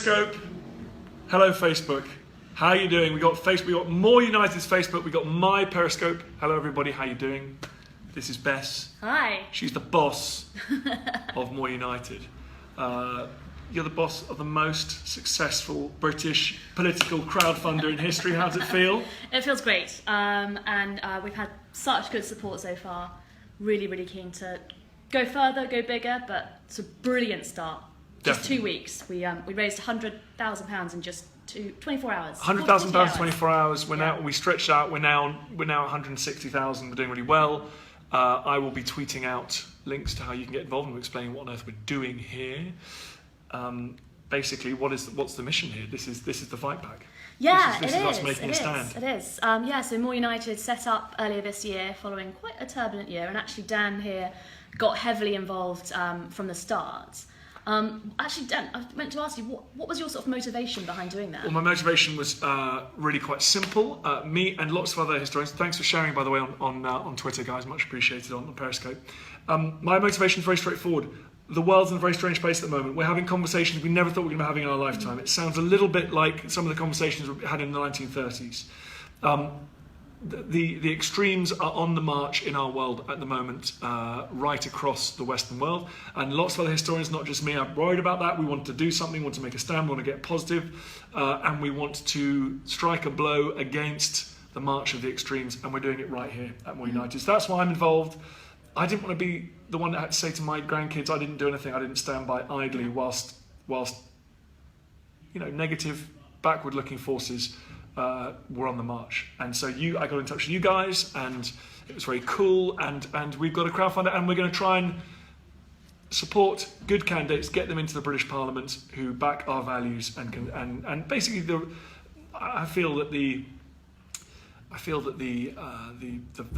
Periscope. Hello, Facebook. How are you doing? We got Facebook. We got More United's Facebook. We got my Periscope. Hello, everybody. How you doing? This is Bess. Hi. She's the boss of More United. You're the boss of the most successful British political crowdfunder in history. How does it feel? It feels great. And we've had such good support so far. Really, really keen to go further, go bigger, but it's a brilliant start. Just Definitely. 2 weeks. We raised £100,000 in just 24 hours. £100,000 in 24 hours. Yeah. Now we stretched out. We're now 160,000. We're doing really well. I will be tweeting out links to how you can get involved and explaining what on earth we're doing here. Basically, what's the mission here? This is the fight back. Yeah, this is us making a stand. It is. So More United set up earlier this year following quite a turbulent year, and actually Dan here got heavily involved from the start. Actually, Dan, I meant to ask you, what was your sort of motivation behind doing that? Well, my motivation was really quite simple. Me and lots of other historians. Thanks for sharing, by the way, on Twitter, guys. Much appreciated on Periscope. My motivation is very straightforward. The world's in a very strange place at the moment. We're having conversations we never thought we were going to be having in our lifetime. It sounds a little bit like some of the conversations we had in the 1930s. The extremes are on the march in our world at the moment, right across the Western world. And lots of other historians, not just me, are worried about that. We want to do something, we want to make a stand, we want to get positive, and we want to strike a blow against the march of the extremes, and we're doing it right here at More United. So that's why I'm involved. I didn't want to be the one that had to say to my grandkids, I didn't do anything, I didn't stand by idly whilst negative, backward-looking forces were on the march. And so I got in touch with you guys, and it was very cool, and we've got a crowdfunder, and we're going to try and support good candidates, get them into the British Parliament who back our values and basically I feel that the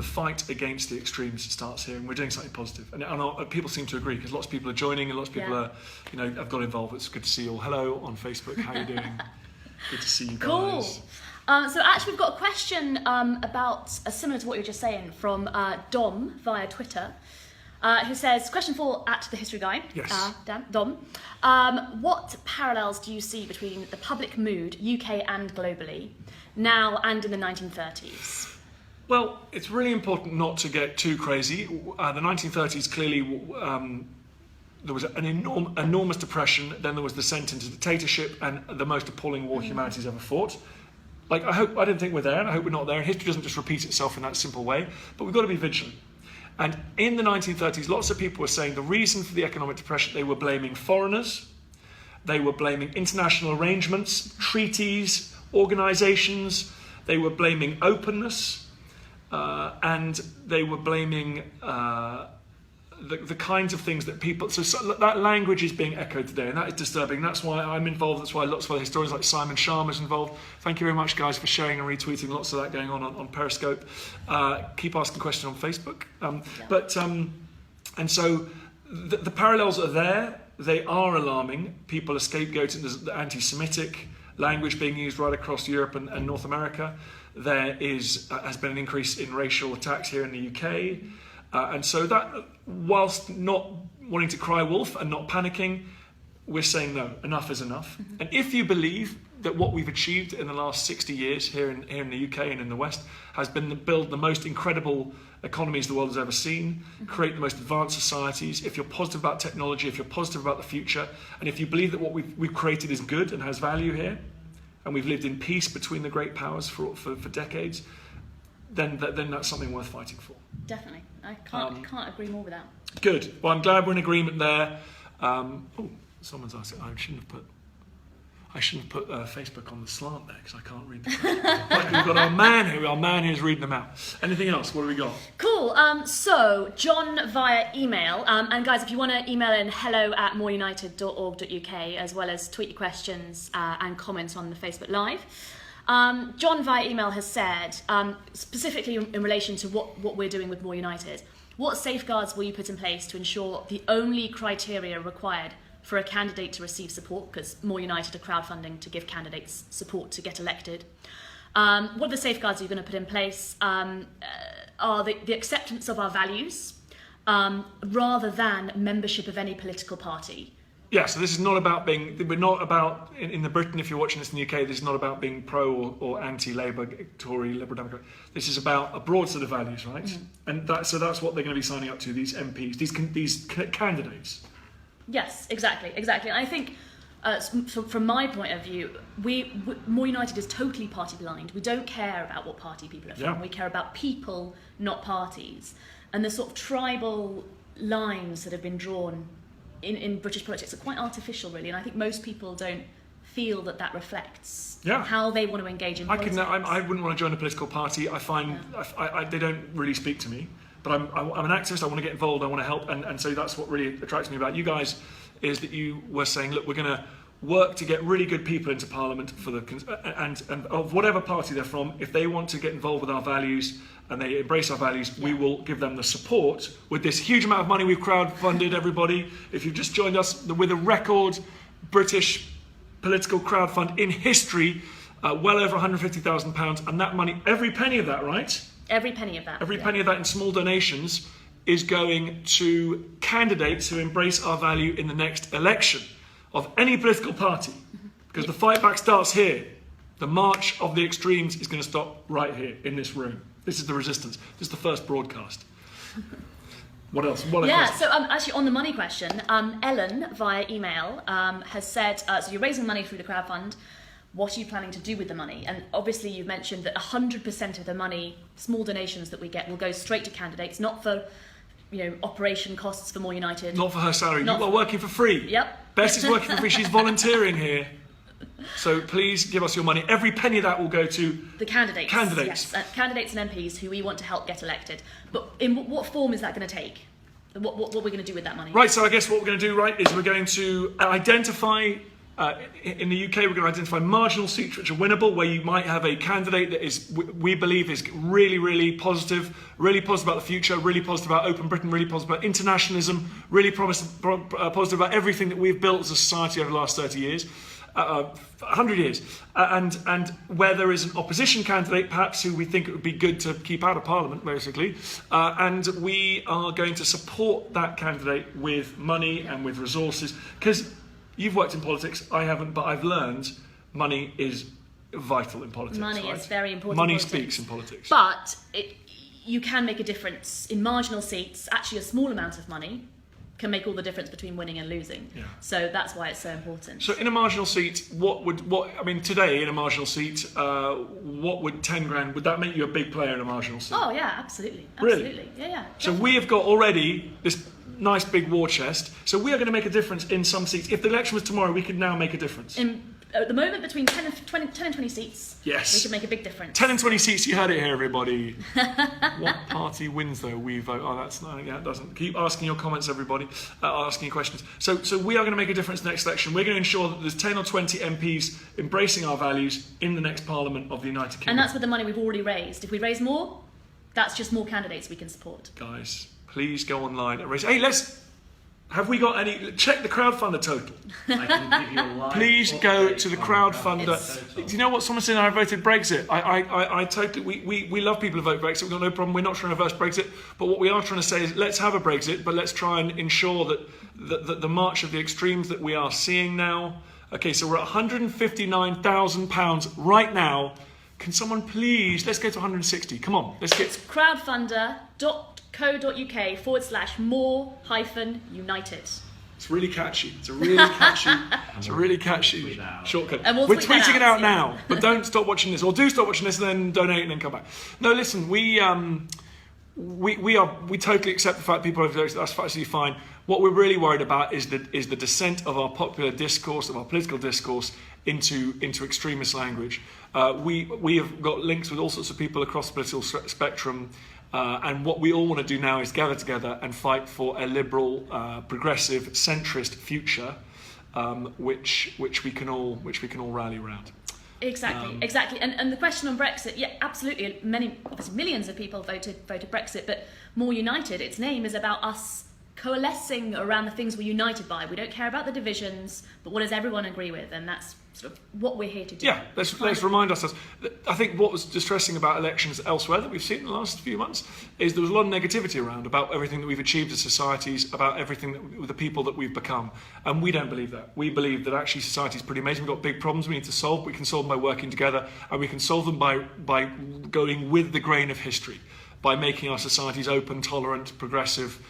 fight against the extremes starts here, and we're doing something positive. And people seem to agree, because lots of people are joining, and lots of people have got involved. It's good to see you all. Hello on Facebook. How are you doing? Good to see you guys. Cool. So actually, we've got a question about similar to what you were just saying from Dom via Twitter, who says, question for the History Guy. Yes. Dom. What parallels do you see between the public mood, UK and globally, now and in the 1930s? Well, it's really important not to get too crazy. The 1930s clearly, there was an enormous depression, then there was the descent into dictatorship, and the most appalling war humanity's ever fought. I don't think we're there, and I hope we're not there, and history doesn't just repeat itself in that simple way, but we've got to be vigilant. And in the 1930s, lots of people were saying the reason for the economic depression, they were blaming foreigners, they were blaming international arrangements, treaties, organisations, they were blaming openness, and they were blaming the kinds of things that people... So that language is being echoed today, and that is disturbing. That's why I'm involved. That's why lots of other historians like Simon Sharma's involved. Thank you very much, guys, for sharing and retweeting. Lots of that going on Periscope. Keep asking questions on Facebook. And so the parallels are there. They are alarming. People are scapegoating. There's the anti-Semitic language being used right across Europe and North America. There has been an increase in racial attacks here in the UK. And so that, whilst not wanting to cry wolf and not panicking, we're saying no, enough is enough. Mm-hmm. And if you believe that what we've achieved in the last 60 years here in the UK and in the West has been to build the most incredible economies the world has ever seen, create the most advanced societies, if you're positive about technology, if you're positive about the future, and if you believe that what we've created is good and has value here, and we've lived in peace between the great powers for decades, then that's something worth fighting for. Definitely. I can't agree more with that. Good. Well, I'm glad we're in agreement there. Someone's asking, I shouldn't have put Facebook on the slant there, because I can't read the question. But we've got our man who's reading them out. Anything else? What do we got? Cool. So John via email, and guys, if you want to email in hello@moreunited.org.uk, as well as tweet your questions and comments on the Facebook Live. John via email has said, specifically in relation to what we're doing with More United, what safeguards will you put in place to ensure the only criteria required for a candidate to receive support, because More United are crowdfunding to give candidates support to get elected? What are the safeguards you're going to put in place? Are the acceptance of our values rather than membership of any political party? Yeah, so this is not about we're not about, in the Britain, if you're watching this in the UK, this is not about being pro or anti-Labour, Tory, Liberal Democrat. This is about a broad set of values, right? And so that's what they're going to be signing up to, these MPs, these candidates. Yes, exactly. And I think, from my point of view, More United is totally party blind. We don't care about what party people are from. Yeah. We care about people, not parties. And the sort of tribal lines that have been drawn in British politics are quite artificial, really, and I think most people don't feel that reflects how they want to engage in politics. I wouldn't want to join a political party. I find they don't really speak to me, but I'm an activist. I want to get involved. I want to help, and so that's what really attracts me about you guys, is that you were saying, look, we're going to work to get really good people into Parliament and of whatever party they're from. If they want to get involved with our values and they embrace our values, we will give them the support with this huge amount of money we've crowdfunded, everybody. If you've just joined us, with a record British political crowdfund in history, well over £150,000, and that money, every penny of that, right? Every penny of that. Every penny of that in small donations is going to candidates who embrace our value in the next election of any political party. Because the fight back starts here. The march of the extremes is going to stop right here in this room. This is the resistance. This is the first broadcast. What else? So actually on the money question, Ellen via email has said, so you're raising money through the crowdfund. What are you planning to do with the money? And obviously you've mentioned that 100% of the money, small donations that we get, will go straight to candidates, not for operation costs for More United. Not for her salary. You are working for free. Yep. Bess is working for free. She's volunteering here. So please give us your money. Every penny of that will go to the candidates. Candidates. Yes, candidates and MPs who we want to help get elected. But in what form is that going to take? What we're going to do with that money? Right, so I guess what we're going to do, right, is we're going to identify, in the UK, we're going to identify marginal seats which are winnable, where you might have a candidate that is, we believe, is really, really positive about the future, really positive about open Britain, really positive about internationalism, really positive about everything that we've built as a society over the last 30 years. 100 years, and where there is an opposition candidate, perhaps, who we think it would be good to keep out of Parliament, basically, and we are going to support that candidate with money and with resources, because you've worked in politics, I haven't, but I've learned money is vital in politics. Money is very important. Money speaks in politics. But you can make a difference in marginal seats. Actually, a small amount of money can make all the difference between winning and losing. Yeah. So that's why it's so important. So in a marginal seat, today in a marginal seat, what would 10 grand, would that make you a big player in a marginal seat? Oh yeah, absolutely. Really? Yeah. So we have got already this nice big war chest. So we are going to make a difference in some seats. If the election was tomorrow, we could now make a difference. At the moment, between 10 and 20 seats, yes, we could make a big difference. 10 and 20 seats, you heard it here, everybody. What party wins, though? We vote. Oh, that's not, yeah, it doesn't. Keep asking your comments, everybody, asking your questions. So we are going to make a difference next election. We're going to ensure that there's 10 or 20 MPs embracing our values in the next Parliament of the United Kingdom. And that's with the money we've already raised. If we raise more, that's just more candidates we can support. Guys, please go online and raise. Hey, have we got any? Check the crowdfunder total. I can give you a live Please go to the crowdfunder. It's Do you know what someone said? I voted Brexit. I totally. We love people who vote Brexit. We've got no problem. We're not trying to reverse Brexit. But what we are trying to say is, let's have a Brexit, but let's try and ensure that the march of the extremes that we are seeing now. Okay, so we're at £159,000 right now. Can someone please? Let's go to 160. Come on. Let's get crowdfunder.co.uk/more-united. It's really catchy. It's a really catchy shortcut. And we're tweeting it out now, but don't stop watching this, or do stop watching this and then donate and then come back. No, listen, we totally accept the fact people have voted. That's absolutely fine. What we're really worried about is the descent of our popular discourse, of our political discourse, into extremist language. We have got links with all sorts of people across the political spectrum. And what we all want to do now is gather together and fight for a liberal, progressive, centrist future, which we can all rally around. Exactly. And the question on Brexit, yeah, absolutely. Obviously millions of people voted Brexit, but More United, its name is about us coalescing around the things we're united by. We don't care about the divisions, but what does everyone agree with? And that's sort of what we're here to do. Yeah, let's remind ourselves. I think what was distressing about elections elsewhere that we've seen in the last few months is there was a lot of negativity around about everything that we've achieved as societies, about everything that the people that we've become. And we don't believe that. We believe that actually society is pretty amazing. We've got big problems we need to solve. We can solve them by working together, and we can solve them by going with the grain of history, by making our societies open, tolerant, progressive,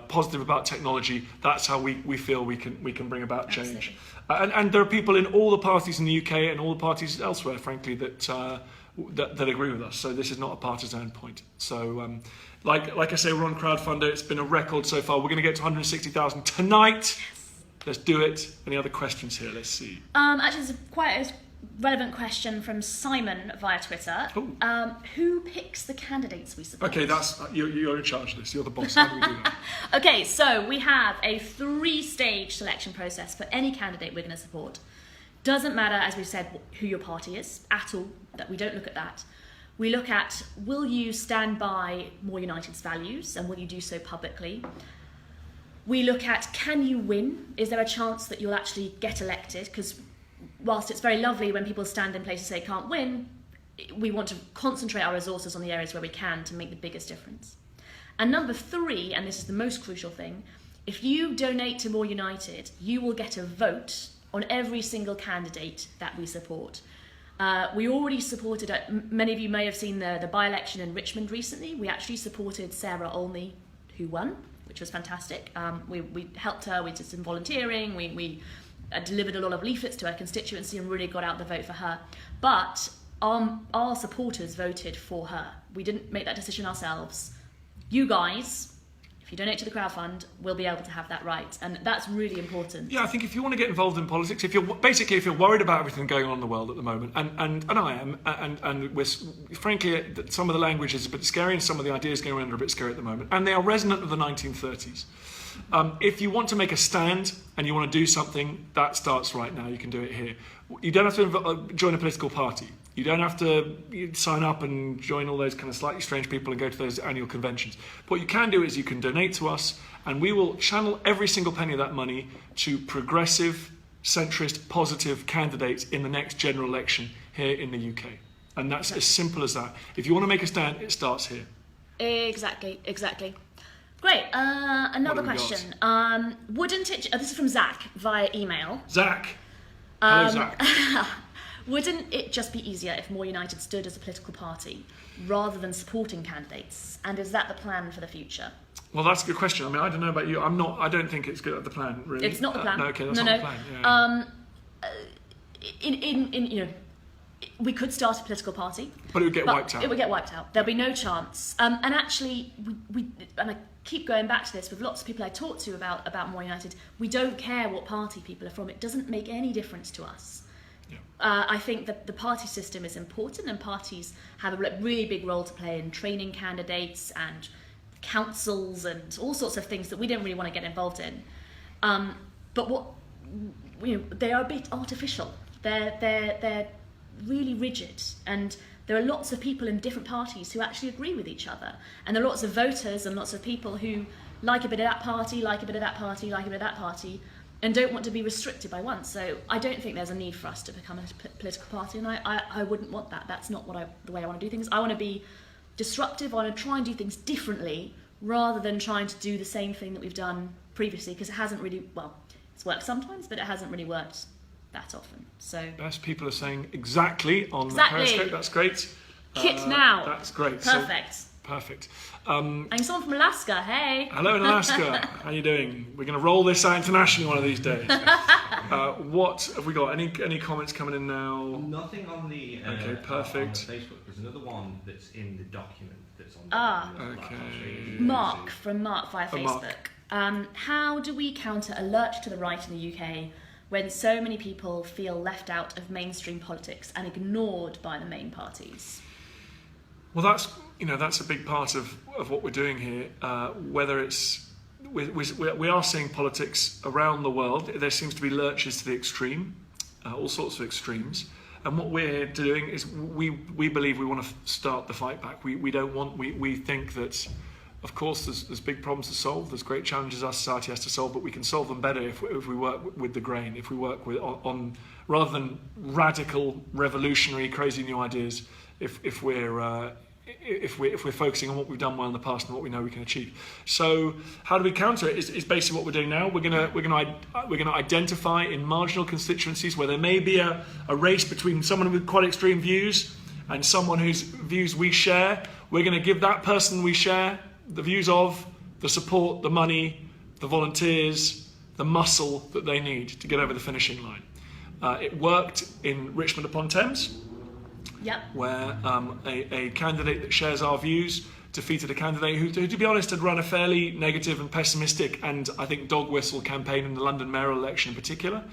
positive about technology. That's how we feel we can bring about change. And there are people in all the parties in the UK and all the parties elsewhere, frankly, that agree with us. So this is not a partisan point. So, like I say, we're on crowdfunder. It's been a record so far. We're going to get to 160,000 tonight. Let's do it. Any other questions here? Let's see. Actually, there's quite a relevant question from Simon via Twitter. Who picks the candidates we support? Okay, you're in charge of this. You're the boss. How do we do that? Okay, so we have a 3-stage selection process for any candidate we're going to support. Doesn't matter, as we've said, who your party is at all. That we don't look at that. We look at, will you stand by More United's values, and will you do so publicly? We look at, can you win? Is there a chance that you'll actually get elected? Because whilst it's very lovely when people stand in places and say can't win, we want to concentrate our resources on the areas where we can to make the biggest difference. And number 3, and this is the most crucial thing, if you donate to More United, you will get a vote on every single candidate that we support. We already supported, many of you may have seen the by-election in Richmond recently. We actually supported Sarah Olney, who won, which was fantastic. We helped her, we did some volunteering, we delivered a lot of leaflets to her constituency and really got out the vote for her. But our supporters voted for her. We didn't make that decision ourselves. You guys, if you donate to the crowdfund, will be able to have that right, and that's really important. Yeah, I think if you want to get involved in politics, if you're worried about everything going on in the world at the moment, and I am, and we're frankly, some of the language is a bit scary, and some of the ideas going around are a bit scary at the moment, and they are resonant of the 1930s. If you want to make a stand and you want to do something, that starts right now. You can do it here. You don't have to join a political party. You don't have to sign up and join all those kind of slightly strange people and go to those annual conventions. What you can do is you can donate to us, and we will channel every single penny of that money to progressive, centrist, positive candidates in the next general election here in the UK. And that's as simple as that. If you want to make a stand, it starts here. Exactly. Great. Another question. Wouldn't it... this is from Zach via email. Zach. Hello, Zach. Wouldn't it just be easier if More United stood as a political party rather than supporting candidates? And is that the plan for the future? Well, that's a good question. I mean, I don't know about you. I don't think it's good at the plan, really. It's not the plan. No, okay, that's not the plan. Yeah. We could start a political party, but it would get wiped out. It would get wiped out. There'll be no chance. And actually, and I keep going back to this with lots of people I talk to about More United. We don't care what party people are from. It doesn't make any difference to us. Yeah. I think that the party system is important, and parties have a really big role to play in training candidates and councils and all sorts of things that we don't really want to get involved in. But they are a bit artificial. They're really rigid, and there are lots of people in different parties who actually agree with each other, and there are lots of voters and lots of people who like a bit of that party, like a bit of that party, like a bit of that party, and don't want to be restricted by one. So I don't think there's a need for us to become a political party, and I wouldn't want that. That's not the way I want to do things. I want to be disruptive. I want to try and do things differently rather than trying to do the same thing that we've done previously, because it hasn't really, it's worked sometimes, but it hasn't really worked that often. So best people are saying exactly on the Periscope. That's great. Kit now. That's great. Perfect. Perfect. I'm someone from Alaska. Hey. Hello in Alaska. How are you doing? We're going to roll this out internationally one of these days. What have we got? Any comments coming in now? Nothing on the perfect. On the Facebook. There's another one that's in the document that's on. Okay. Mark via Facebook. Mark. How do we counter a lurch to the right in the UK when so many people feel left out of mainstream politics and ignored by the main parties? Well, that's a big part of what we're doing here. Whether it's we are seeing politics around the world. There seems to be lurches to the extreme, all sorts of extremes. And what we're doing is we believe we want to start the fight back. We think that Of course, there's big problems to solve. There's great challenges our society has to solve, but we can solve them better if we work with the grain. If we work on rather than radical, revolutionary, crazy new ideas. If we're focusing on what we've done well in the past and what we know we can achieve. So how do we counter it? Is basically what we're doing now. We're gonna identify in marginal constituencies where there may be a race between someone with quite extreme views and someone whose views we share. We're going to give that person we share the views of, the support, the money, the volunteers, the muscle that they need to get over the finishing line. It worked in Richmond upon Thames, Yep. where a candidate that shares our views defeated a candidate who, to be honest, had run a fairly negative and pessimistic and, I think, dog whistle campaign in the London mayoral election in particular.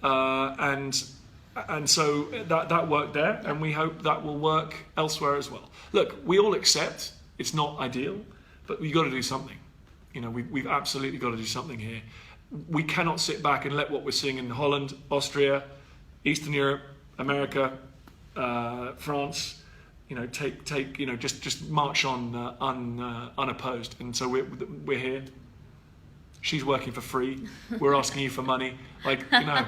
And so that worked there, and we hope that will work elsewhere as well. Look, we all accept it's not ideal, but we've got to do something. You know, we've absolutely got to do something here. We cannot sit back and let what we're seeing in Holland, Austria, Eastern Europe, America, France, you know, take you know, just march on unopposed. And so we're here. She's working for free. We're asking you for money. Like, you know,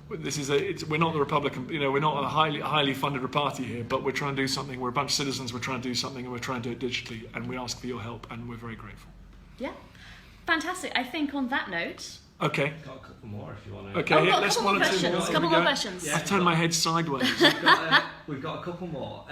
we're not the Republican. You know, we're not a highly funded party here, but we're trying to do something. We're a bunch of citizens. We're trying to do something, and we're trying to do it digitally. And we ask for your help, and we're very grateful. Yeah, fantastic. I think on that note. Okay. Got a couple more if you want to. Okay, Oh, let's couple more monitor. questions. Couple more questions. Yeah. I've turned my head sideways. We've got a couple more.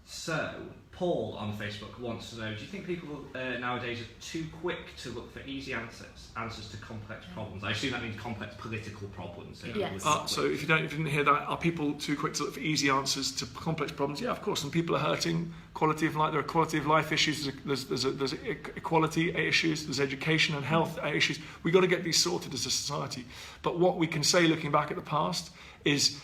So, Paul on Facebook wants to know, do you think people nowadays are too quick to look for easy answers to complex problems? I assume that means complex political problems. Yes. So if you didn't hear that, are people too quick to look for easy answers to complex problems? Yeah, of course. And people are hurting. Quality of life. There are quality of life issues. There's equality issues. There's education and health issues. We've got to get these sorted as a society. But what we can say, looking back at the past, is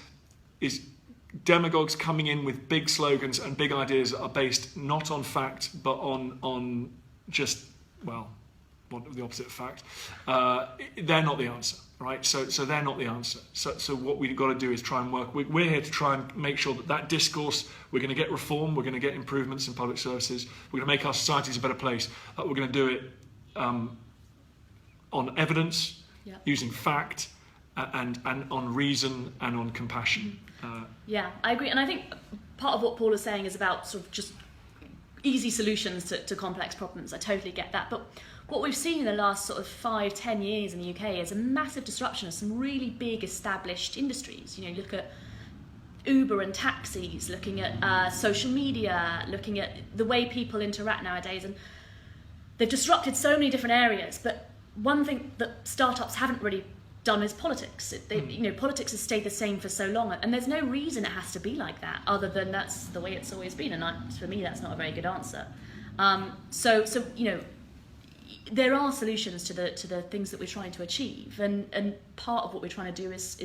demagogues coming in with big slogans and big ideas that are based not on fact but on just, well, the opposite of fact. They're not the answer, right? So they're not the answer. So what we've got to do is try and work. We're here to try and make sure that discourse, we're going to get reform, we're going to get improvements in public services, we're going to make our societies a better place. We're going to do it on evidence, using fact, and on reason and on compassion. Yeah, I agree. And I think part of what Paul is saying is about sort of just easy solutions to complex problems. I totally get that. But what we've seen in the last sort of 5-10 years in the UK is a massive disruption of some really big established industries. You know, look at Uber and taxis, looking at social media, looking at the way people interact nowadays. And they've disrupted so many different areas. But one thing that startups haven't really done is politics. You know, politics has stayed the same for so long, and there's no reason it has to be like that, other than that's the way it's always been. And for me, that's not a very good answer. So you know, there are solutions to the things that we're trying to achieve, and part of what we're trying to do is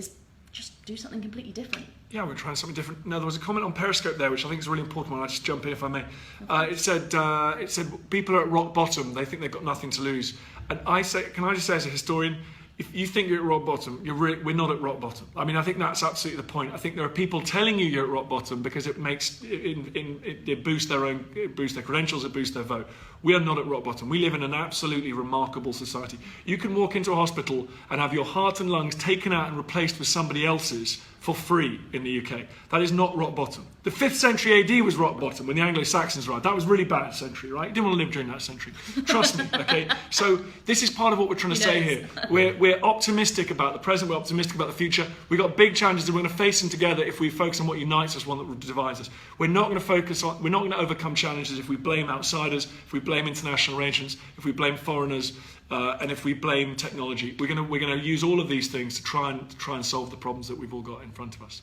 just do something completely different. Yeah, we're trying something different. Now, there was a comment on Periscope there, which I think is a really important one. I'll just jump in if I may. It said people are at rock bottom. They think they've got nothing to lose. And can I just say as a historian, if you think you're at rock bottom, we're not at rock bottom. I mean, I think that's absolutely the point. I think there are people telling you you're at rock bottom because it makes it boosts their credentials, it boosts their vote. We are not at rock bottom. We live in an absolutely remarkable society. You can walk into a hospital and have your heart and lungs taken out and replaced with somebody else's for free in the UK. That is not rock bottom. The 5th century AD was rock bottom when the Anglo-Saxons arrived. That was really bad century, right? You didn't want to live during that century. Trust me, okay? So this is part of what we're trying to say here. We're optimistic about the present, we're optimistic about the future. We've got big challenges and we're going to face them together if we focus on what unites us, one that divides us. We're not going to overcome challenges if we blame outsiders, if we blame international arrangements, if we blame foreigners, and if we blame technology. We're going to use all of these things to try and solve the problems that we've all got in front of us.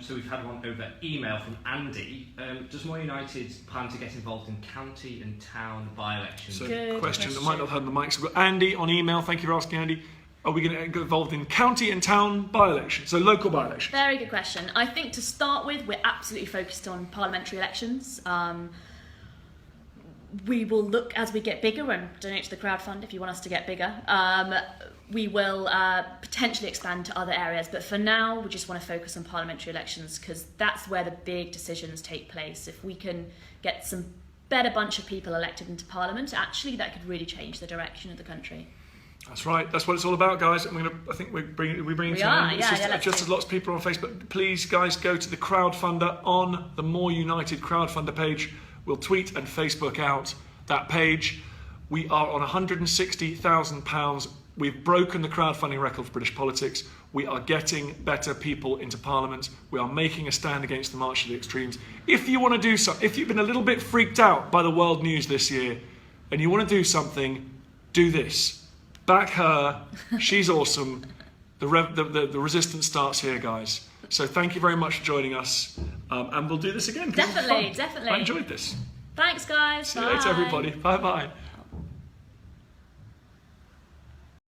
So we've had one over email from Andy. Does More United plan to get involved in county and town by-elections? So question. I might not have heard the mics. We've got Andy on email. Thank you for asking, Andy. Are we going to get involved in county and town by-elections? So local by-elections. Very good question. I think to start with, we're absolutely focused on parliamentary elections. We will look as we get bigger and donate to the crowdfund if you want us to get bigger. We will potentially expand to other areas, but for now we just want to focus on parliamentary elections because that's where the big decisions take place. If we can get some better bunch of people elected into Parliament, actually, that could really change the direction of the country. That's right. That's what it's all about, guys. I think we're bringing it to an end. It's just as lots of people are on Facebook. Please, guys, go to the crowdfunder on the More United crowdfunder page. We'll tweet and Facebook out that page. We are on £160,000. We've broken the crowdfunding record for British politics. We are getting better people into Parliament. We are making a stand against the march to the extremes. If you want to do something, if you've been a little bit freaked out by the world news this year and you want to do something, do this. Back her. She's awesome. The resistance starts here, guys. So thank you very much for joining us. And we'll do this again. Definitely. I enjoyed this. Thanks, guys. See you later, everybody. Bye-bye.